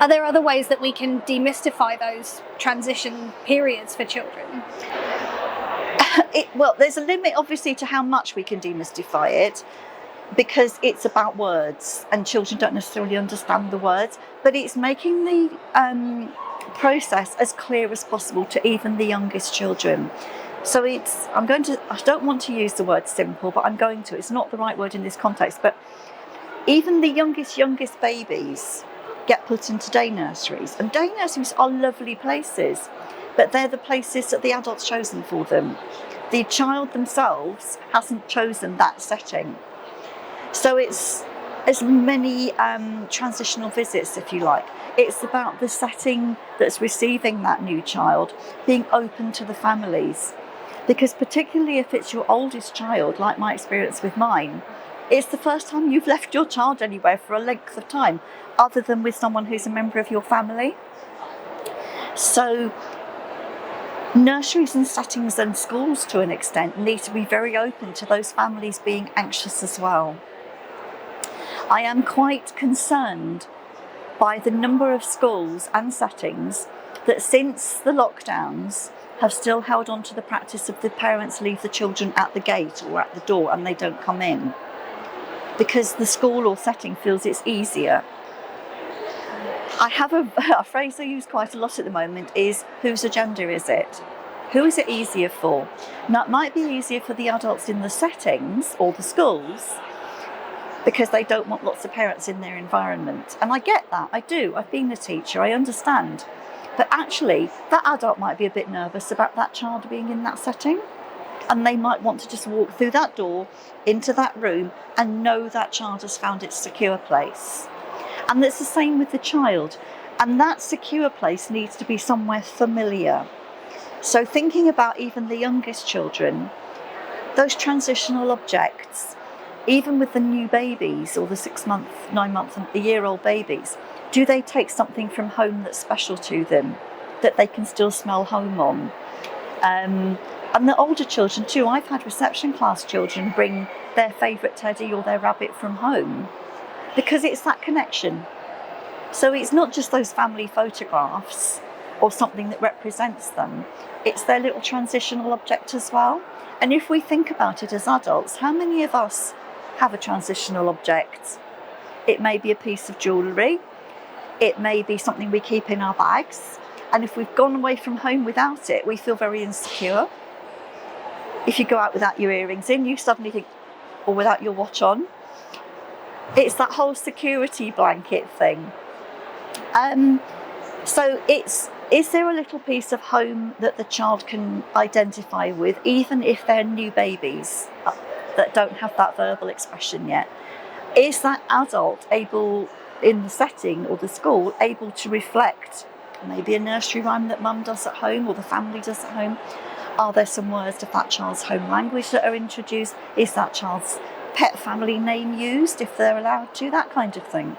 Are there other ways that we can demystify those transition periods for children? Well, there's a limit, obviously, to how much we can demystify it, because it's about words and children don't necessarily understand the words, but it's making the process as clear as possible to even the youngest children. So I don't want to use the word simple, but I'm going to. It's not the right word in this context, but even the youngest babies get put into day nurseries. And day nurseries are lovely places, but they're the places that the adult's chosen for them. The child themselves hasn't chosen that setting. So it's as many transitional visits, if you like. It's about the setting that's receiving that new child being open to the families. Because particularly if it's your oldest child, like my experience with mine, it's the first time you've left your child anywhere for a length of time, other than with someone who's a member of your family. So nurseries and settings and schools, to an extent, need to be very open to those families being anxious as well. I am quite concerned by the number of schools and settings that since the lockdowns have still held on to the practice of the parents leave the children at the gate or at the door and they don't come in, because the school or setting feels it's easier. I have a phrase I use quite a lot at the moment is, whose agenda is it? Who is it easier for? Now, it might be easier for the adults in the settings or the schools because they don't want lots of parents in their environment. And I get that, I do. I've been a teacher, I understand. But actually, that adult might be a bit nervous about that child being in that setting. And they might want to just walk through that door into that room and know that child has found its secure place. And it's the same with the child. And that secure place needs to be somewhere familiar. So thinking about even the youngest children, those transitional objects, even with the new babies or the 6-month, 9-month and a year-old babies, do they take something from home that's special to them, that they can still smell home on? And the older children too. I've had reception class children bring their favourite teddy or their rabbit from home because it's that connection. So it's not just those family photographs or something that represents them. It's their little transitional object as well. And if we think about it as adults, how many of us have a transitional object? It may be a piece of jewellery. It may be something we keep in our bags. And if we've gone away from home without it, we feel very insecure. If you go out without your earrings in, you suddenly think, or without your watch on. It's that whole security blanket thing. So is there a little piece of home that the child can identify with, even if they're new babies that don't have that verbal expression yet? Is that adult able, in the setting or the school, able to reflect maybe a nursery rhyme that mum does at home or the family does at home? Are there some words of that child's home language that are introduced? Is that child's pet family name used, if they're allowed to? That kind of thing.